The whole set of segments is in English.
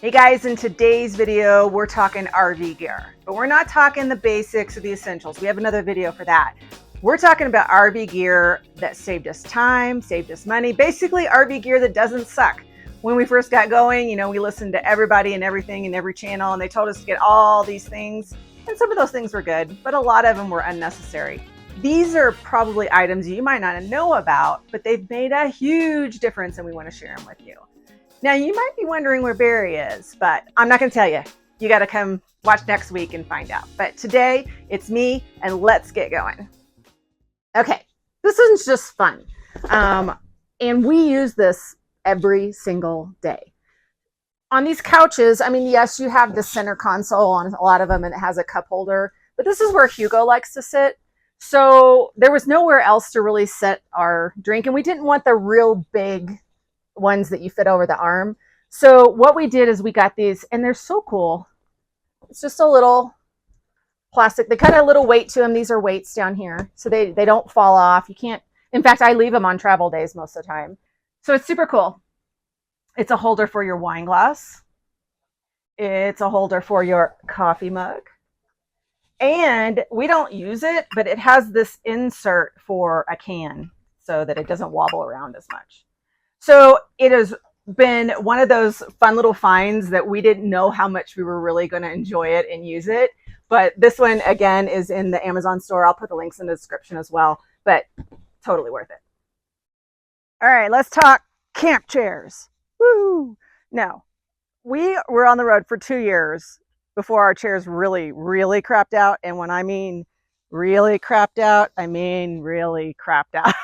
Hey guys, in today's video, we're talking RV gear, but we're not talking the basics or the essentials. We have another video for that. We're talking about RV gear that saved us time, saved us money, basically RV gear that doesn't suck. When we first got going, you know, we listened to everybody and everything in every channel, and they told us to get all these things. And some of those things were good, but a lot of them were unnecessary. These are probably items you might not know about, but they've made a huge difference, and we want to share them with you. Now, you might be wondering where Barry is, but I'm not going to tell you. You got to come watch next week and find out. But today, it's me, and let's get going. Okay, this one's just fun. And we use this every single day. On these couches, I mean, yes, you have the center console on a lot of them, and it has a cup holder. But this is where Hugo likes to sit. So there was nowhere else to really set our drink, and we didn't want the real big ones that you fit over the arm. So what we did is we got these, and they're so cool. It's just a little plastic. They kind of a little weight to them. These are weights down here, so they don't fall off. You can't, in fact, I leave them on travel days most of the time. So it's super cool. It's a holder for your wine glass. It's a holder for your coffee mug. And we don't use it, but it has this insert for a can so that it doesn't wobble around as much. So it has been one of those fun little finds that we didn't know how much we were really going to enjoy it and use it. But this one, again, is in the Amazon store. I'll put the links in the description as well, but totally worth it. All right, let's talk camp chairs. Woo! No, we were on the road for 2 years before our chairs really crapped out. And when I mean really crapped out, I mean really crapped out.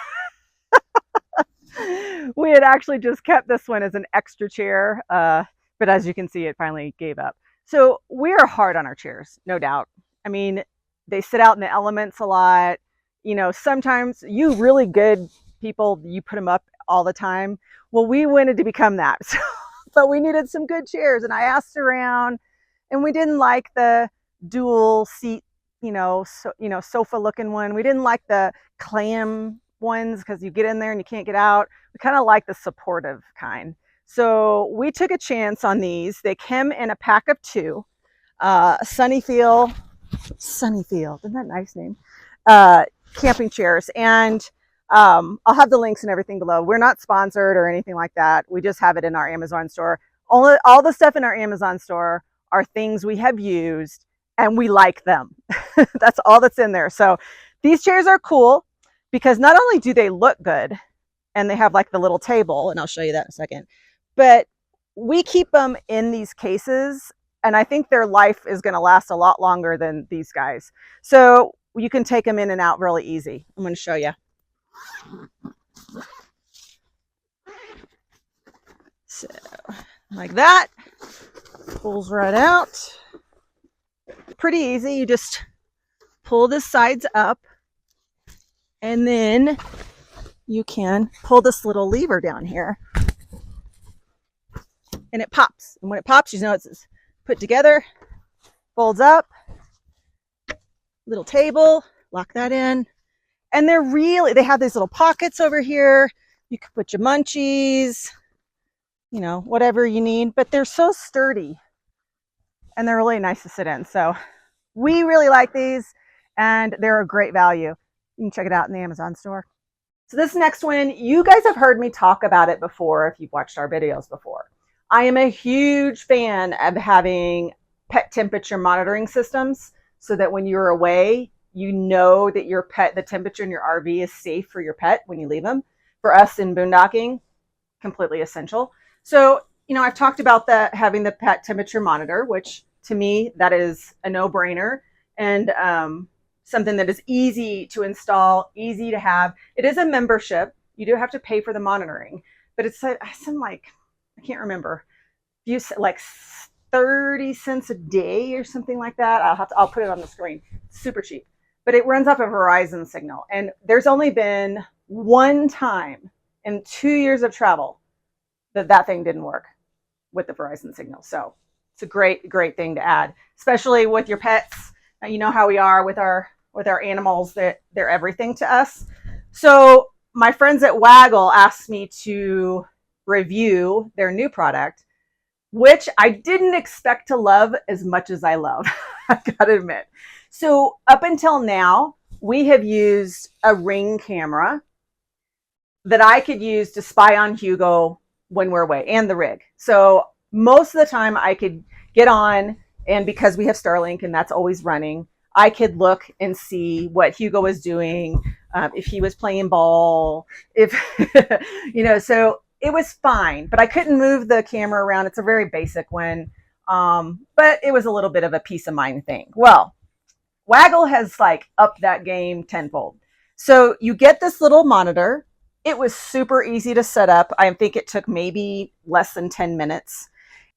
We had actually just kept this one as an extra chair, but as you can see, it finally gave up. So we are hard on our chairs, no doubt. I mean, they sit out in the elements a lot. You know, sometimes you really good people, you put them up all the time. Well, we wanted to become that, but we needed some good chairs, and I asked around, and we didn't like the dual seat, sofa looking one. We didn't like the clam ones because you get in there and you can't get out. We kind of like the supportive kind. So we took a chance on these. They came in a pack of 2. Sunnyfield, isn't that a nice name? Camping chairs. And I'll have the links and everything below. We're not sponsored or anything like that. We just have it in our Amazon store. All the stuff in our Amazon store are things we have used and we like them. That's all that's in there. So these chairs are cool because not only do they look good and they have like the little table, and I'll show you that in a second, but we keep them in these cases, and I think their life is going to last a lot longer than these guys. So you can take them in and out really easy. I'm going to show you. So like that, pulls right out. Pretty easy. You just pull the sides up, and then you can pull this little lever down here, and it pops. And when it pops, you know it's put together, folds up, little table, lock that in. And they have these little pockets over here. You can put your munchies, you know, whatever you need, but they're so sturdy and they're really nice to sit in. So we really like these, and they're a great value. You can check it out in the Amazon store. So this next one, you guys have heard me talk about it before if you've watched our videos before. I am a huge fan of having pet temperature monitoring systems so that when you're away, you know that your pet, the temperature in your RV is safe for your pet when you leave them. For us in boondocking, completely essential. So, you know, I've talked about having the pet temperature monitor, which to me, that is a no-brainer. And something that is easy to install, easy to have. It is a membership. You do have to pay for the monitoring, but it's some like, I can't remember, like 30 cents a day or something like that. I'll put it on the screen. Super cheap, but it runs off a Verizon signal. And there's only been one time in 2 years of travel that thing didn't work with the Verizon signal. So it's a great thing to add, especially with your pets. You know how we are with our animals, that they're everything to us. So my friends at Waggle asked me to review their new product, which I didn't expect to love as much as I love. I gotta admit. So up until now, we have used a Ring camera that I could use to spy on Hugo when we're away, and the rig. So most of the time I could get on, and because we have Starlink and that's always running, I could look and see what Hugo was doing, if he was playing ball, if, so it was fine, but I couldn't move the camera around. It's a very basic one. But it was a little bit of a peace of mind thing. Well, Waggle has like upped that game tenfold. So you get this little monitor. It was super easy to set up. I think it took maybe less than 10 minutes.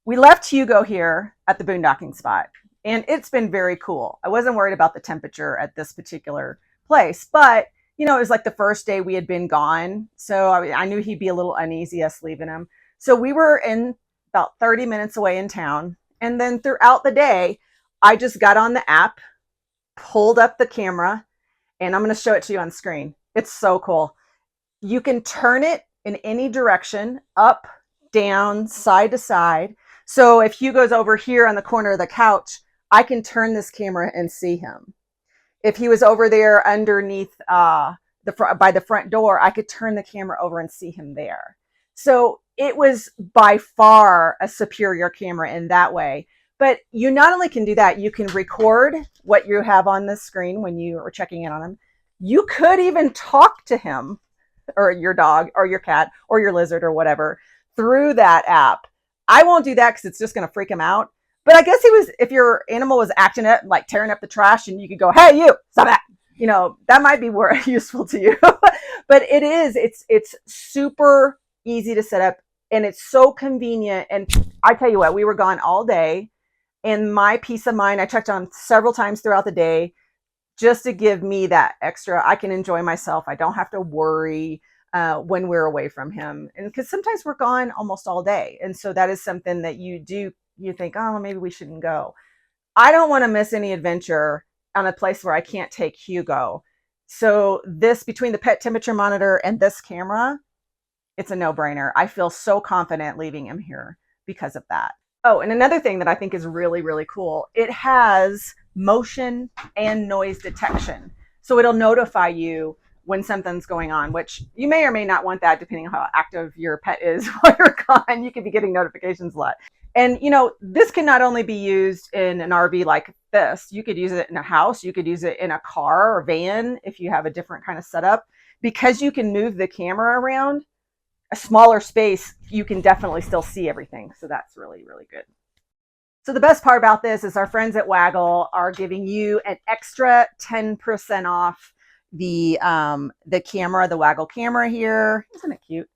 We left Hugo here at the boondocking spot, and it's been very cool. I wasn't worried about the temperature at this particular place, but it was like the first day we had been gone. So I knew he'd be a little uneasy us leaving him. So we were in about 30 minutes away in town. And then throughout the day, I just got on the app, pulled up the camera, and I'm going to show it to you on screen. It's so cool. You can turn it in any direction, up, down, side to side. So if Hugo's over here on the corner of the couch, I can turn this camera and see him. If he was over there underneath by the front door, I could turn the camera over and see him there. So it was by far a superior camera in that way. But you not only can do that, you can record what you have on the screen when you are checking in on him. You could even talk to him, or your dog or your cat or your lizard or whatever, through that app. I won't do that because it's just going to freak him out. But I guess if your animal was acting up, like tearing up the trash, and you could go, "Hey, you, stop that." That might be more useful to you. But it's super easy to set up, and it's so convenient. And I tell you what, we were gone all day, and my peace of mind, I checked on several times throughout the day, just to give me that extra. I can enjoy myself. I don't have to worry when we're away from him. And because sometimes we're gone almost all day. And so that is something that you think, oh, maybe we shouldn't go. I don't want to miss any adventure on a place where I can't take Hugo. So this, between the pet temperature monitor and this camera, it's a no-brainer. I feel so confident leaving him here because of that. Oh, and another thing that I think is really, really cool, it has motion and noise detection. So it'll notify you when something's going on, which you may or may not want that depending on how active your pet is while you're gone. You could be getting notifications a lot. And, this can not only be used in an RV like this, you could use it in a house, you could use it in a car or van if you have a different kind of setup. Because you can move the camera around a smaller space, you can definitely still see everything. So that's really, really good. So the best part about this is our friends at Waggle are giving you an extra 10% off the camera, the Waggle camera here. Isn't it cute?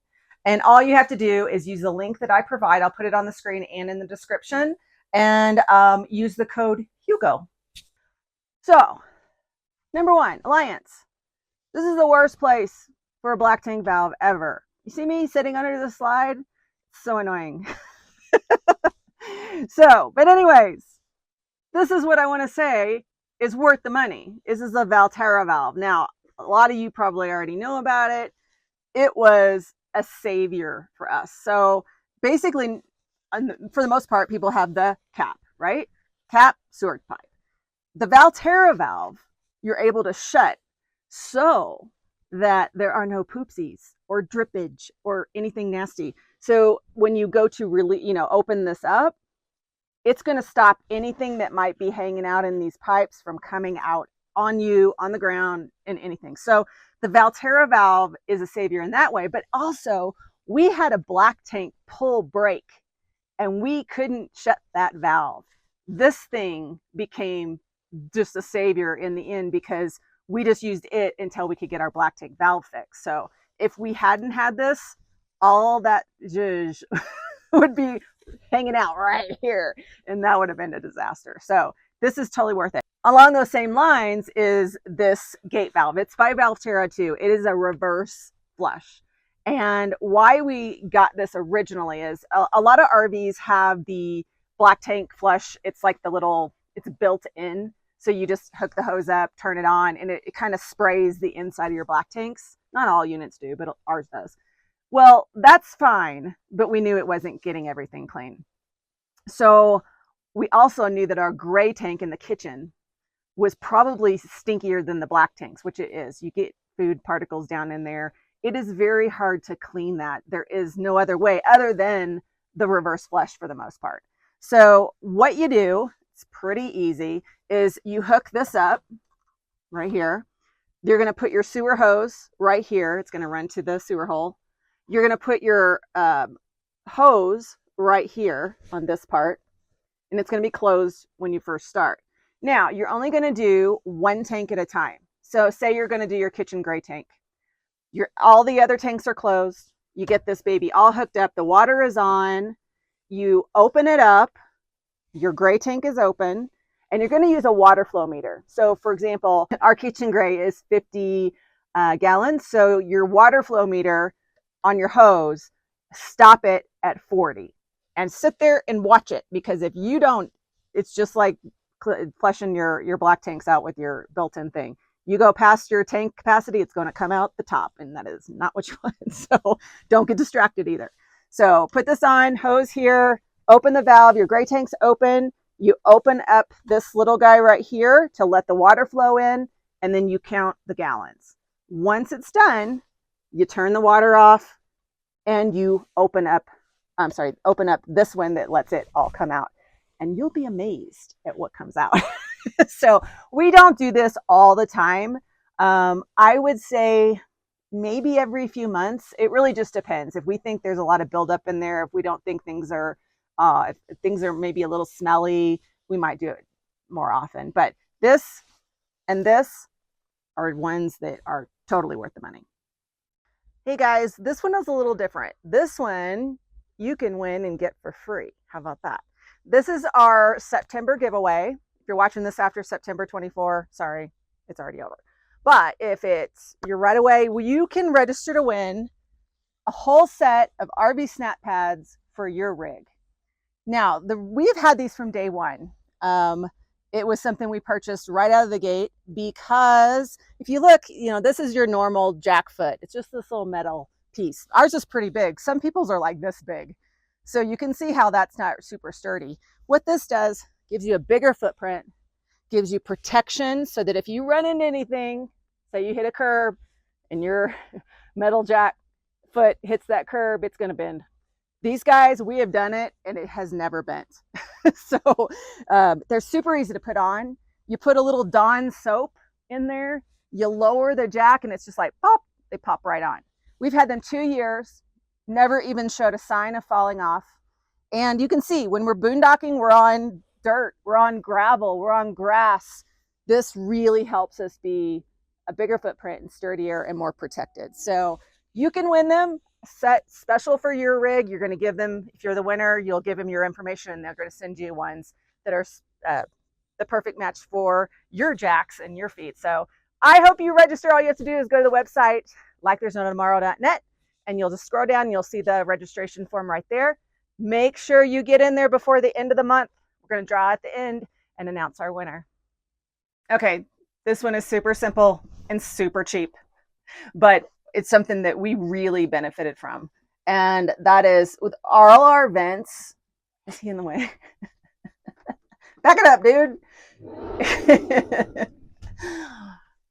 And all you have to do is use the link that I provide. I'll put it on the screen and in the description, and use the code Hugo. So, number 1, Alliance. This is the worst place for a black tank valve ever. You see me sitting under the slide? It's so annoying. So, but anyways, this is what I want to say is worth the money. This is a Valterra valve. Now, a lot of you probably already know about it. It was a savior for us. So basically, for the most part, people have the cap, right? Cap, sewer pipe. The Valterra valve, you're able to shut so that there are no poopsies or drippage or anything nasty. So when you go to really, open this up, it's going to stop anything that might be hanging out in these pipes from coming out on you, on the ground, and anything. So the Valterra valve is a savior in that way. But also, we had a black tank pull break, and we couldn't shut that valve. This thing became just a savior in the end because we just used it until we could get our black tank valve fixed. So if we hadn't had this, all that zhuzh would be hanging out right here, and that would have been a disaster. So this is totally worth it. Along those same lines is this gate valve. It's by Valterra too. It is a reverse flush. And why we got this originally is a lot of RVs have the black tank flush. It's like it's built in. So you just hook the hose up, turn it on, and it kind of sprays the inside of your black tanks. Not all units do, but ours does. Well, that's fine, but we knew it wasn't getting everything clean. So we also knew that our gray tank in the kitchen was probably stinkier than the black tanks, which it is. You get food particles down in there. It is very hard to clean that. There is no other way other than the reverse flush for the most part. So what you do, it's pretty easy, is you hook this up right here. You're going to put your sewer hose right here. It's going to run to the sewer hole. You're going to put your hose right here on this part, and it's going to be closed when you first start. Now, you're only going to do one tank at a time. So say you're going to do your kitchen gray tank. All the other tanks are closed. You get this baby all hooked up. The water is on. You open it up. Your gray tank is open, and you're going to use a water flow meter. So for example, our kitchen gray is 50 gallons. So your water flow meter on your hose, stop it at 40 and sit there and watch it, because if you don't, it's just like flushing your black tanks out with your built-in thing. You go past your tank capacity, it's going to come out the top, and that is not what you want. So don't get distracted either. So put this on, hose here, open the valve, your gray tank's open. You open up this little guy right here to let the water flow in, and then you count the gallons. Once it's done, you turn the water off and you open up this one that lets it all come out. And you'll be amazed at what comes out. So we don't do this all the time. I would say maybe every few months. It really just depends. If we think there's a lot of buildup in there, if we don't think things are, if things are maybe a little smelly, we might do it more often. But this and this are ones that are totally worth the money. Hey guys, this one is a little different. This one you can win and get for free. How about that? This is our September giveaway. If you're watching this after September 24, sorry, it's already over. But if you're right away, you can register to win a whole set of RV SnapPads for your rig. Now, we've had these from day one. It was something we purchased right out of the gate, because if you look, this is your normal jack foot. It's just this little metal piece. Ours is pretty big. Some people's are like this big. So you can see how that's not super sturdy. What this does, gives you a bigger footprint, gives you protection so that if you run into anything, say you hit a curb and your metal jack foot hits that curb, it's going to bend. These guys, we have done it and it has never bent. So they're super easy to put on. You put a little Dawn soap in there, you lower the jack, and it's just like pop, they pop right on. We've had them 2 years, never even showed a sign of falling off. And you can see when we're boondocking, we're on dirt, we're on gravel, we're on grass. This really helps us be a bigger footprint and sturdier and more protected. So you can win them. Set special for your rig. You're going to give them, if you're the winner, you'll give them your information, and they're going to send you ones that are the perfect match for your jacks and your feet. So I hope you register. All you have to do is go to the website, likethere'snotomorrow.net, and you'll just scroll down and you'll see the registration form right there. Make sure you get in there before the end of the month. We're going to draw at the end and announce our winner. Okay, this one is super simple and super cheap, but it's something that we really benefited from. And that is with all our vents. Is he in the way? Back it up, dude.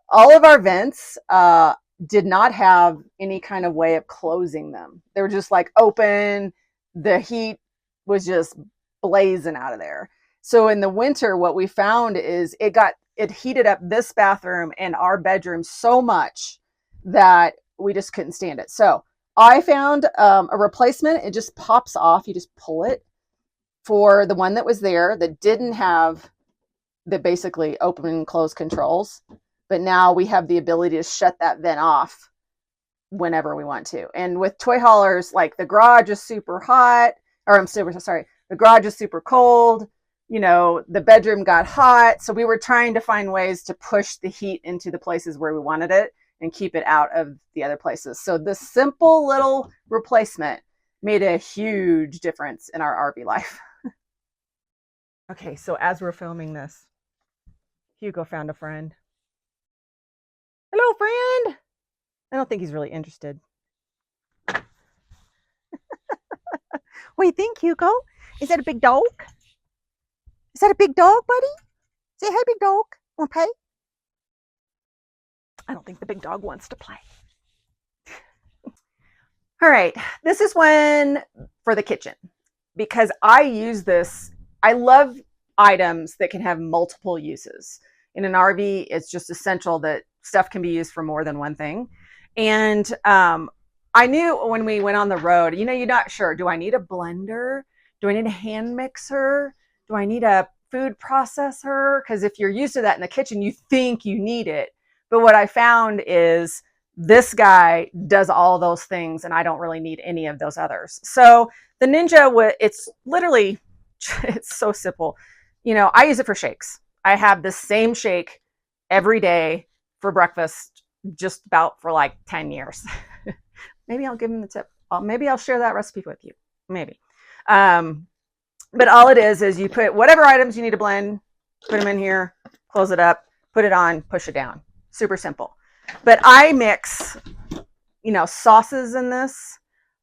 All of our vents did not have any kind of way of closing them. They were just like open. The heat was just blazing out of there. So in the winter, what we found is it heated up this bathroom and our bedroom so much that we just couldn't stand it. So I found a replacement. It just pops off. You just pull it for the one that was there that didn't have the basically open and close controls. But now we have the ability to shut that vent off whenever we want to. And with toy haulers, like the garage is super hot, or the garage is super cold. The bedroom got hot. So we were trying to find ways to push the heat into the places where we wanted it and keep it out of the other places. So this simple little replacement made a huge difference in our RV life. Okay, so as we're filming this, Hugo found a friend. Hello, friend. I don't think he's really interested. What do you think, Hugo? Is that a big dog? Is that a big dog, buddy? Say hi, big dog. Want to play? I don't think the big dog wants to play. All right, this is one for the kitchen because I use this. I love items that can have multiple uses. In an RV, it's just essential that stuff can be used for more than one thing. And I knew when we went on the road, you know, you're not sure. Do I need a blender? Do I need a hand mixer? Do I need a food processor? Because if you're used to that in the kitchen, you think you need it. But what I found is this guy does all those things and I don't really need any of those others. So the Ninja, it's literally, it's so simple. You know, I use it for shakes. I have the same shake every day for breakfast, just about for like 10 years. Maybe I'll give him the tip. Maybe I'll share that recipe with you. Maybe. But all it is you put whatever items you need to blend, put them in here, close it up, put it on, push it down. Super simple. But I mix, you know, sauces in this,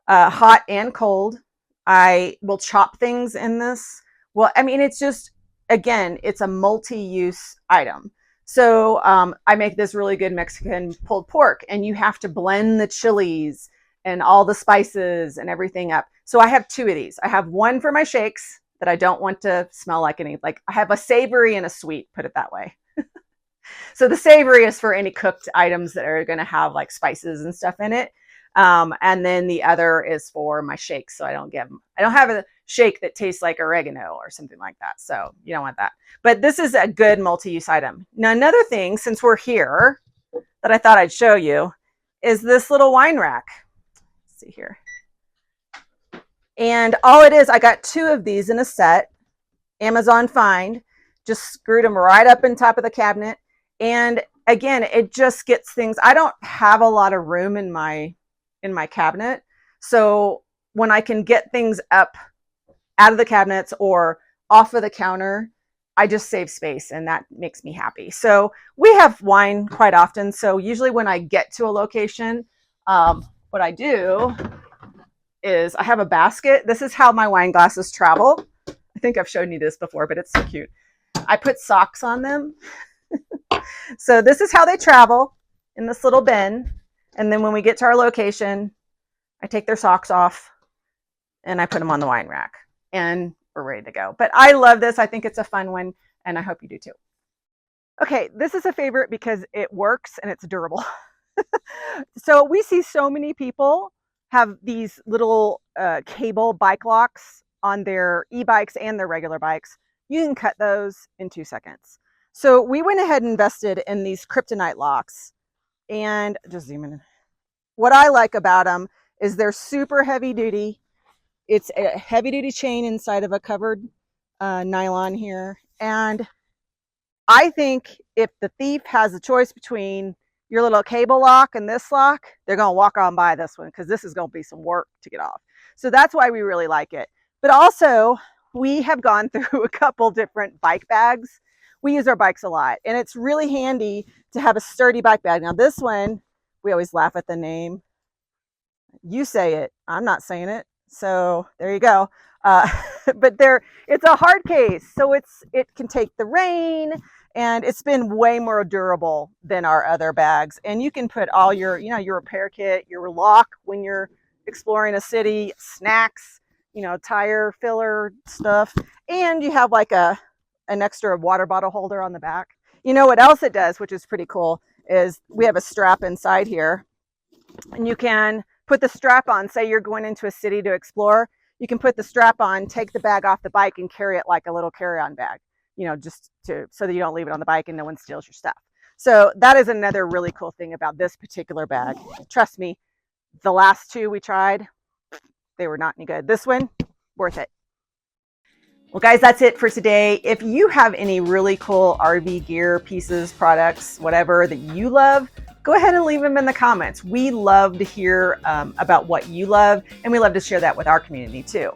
hot and cold. I will chop things in this. Well, I mean, it's just, again, it's a multi-use item. So I make this really good Mexican pulled pork, and you have to blend the chilies and all the spices and everything up. So I have two of these. I have one for my shakes that I don't want to smell like any, like I have a savory and a sweet, put it that way. So the savory is for any cooked items that are going to have like spices and stuff in it. And then the other is for my shakes. So I don't have a shake that tastes like oregano or something like that. So you don't want that. But this is a good multi-use item. Now, another thing, since we're here, that I thought I'd show you is this little wine rack. Let's see here. And all it is, I got two of these in a set, Amazon find, just screwed them right up in top of the cabinet. And again, it just gets things. I don't have a lot of room in my cabinet. So when I can get things up out of the cabinets or off of the counter, I just save space, and that makes me happy. So we have wine quite often. So usually when I get to a location, what I do is I have a basket. This is how my wine glasses travel. I think I've shown you this before, but it's so cute. I put socks on them. So this is how they travel in this little bin. And then when we get to our location, I take their socks off and I put them on the wine rack and we're ready to go. But I love this. I think it's a fun one and I hope you do too. Okay, this is a favorite because it works and it's durable. So we see so many people have these little cable bike locks on their e-bikes and their regular bikes. You can cut those in 2 seconds. So we went ahead and invested in these kryptonite locks, and just zoom in. What I like about them is they're super heavy duty. It's a heavy duty chain inside of a covered nylon here. And I think if the thief has a choice between your little cable lock and this lock, they're going to walk on by this one because this is going to be some work to get off. So that's why we really like it. But also, we have gone through a couple different bike bags. We use our bikes a lot, and it's really handy to have a sturdy bike bag. Now this one, we always laugh at the name. You say it, I'm not saying it. So there you go. But it's a hard case. So it can take the rain, and it's been way more durable than our other bags. And you can put all your, your repair kit, your lock when you're exploring a city, snacks, tire filler stuff. And you have like an extra water bottle holder on the back. You know what else it does, which is pretty cool, is we have a strap inside here. And you can put the strap on, say you're going into a city to explore. You can put the strap on, take the bag off the bike and carry it like a little carry-on bag, just so that you don't leave it on the bike and no one steals your stuff. So that is another really cool thing about this particular bag. Trust me, the last two we tried, they were not any good. This one, worth it. Well, guys, that's it for today. If you have any really cool RV gear, pieces, products, whatever that you love, go ahead and leave them in the comments. We love to hear about what you love, and we love to share that with our community too.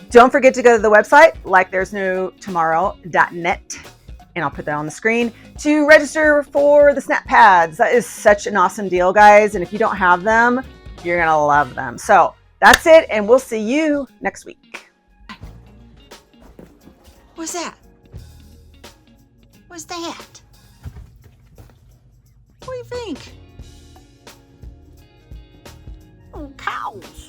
Don't forget to go to the website, likethere'snotomorrow.net, and I'll put that on the screen, to register for the SnapPads. That is such an awesome deal, guys. And if you don't have them, you're going to love them. So that's it, and we'll see you next week. What's that? What's that? What do you think? Oh, cows.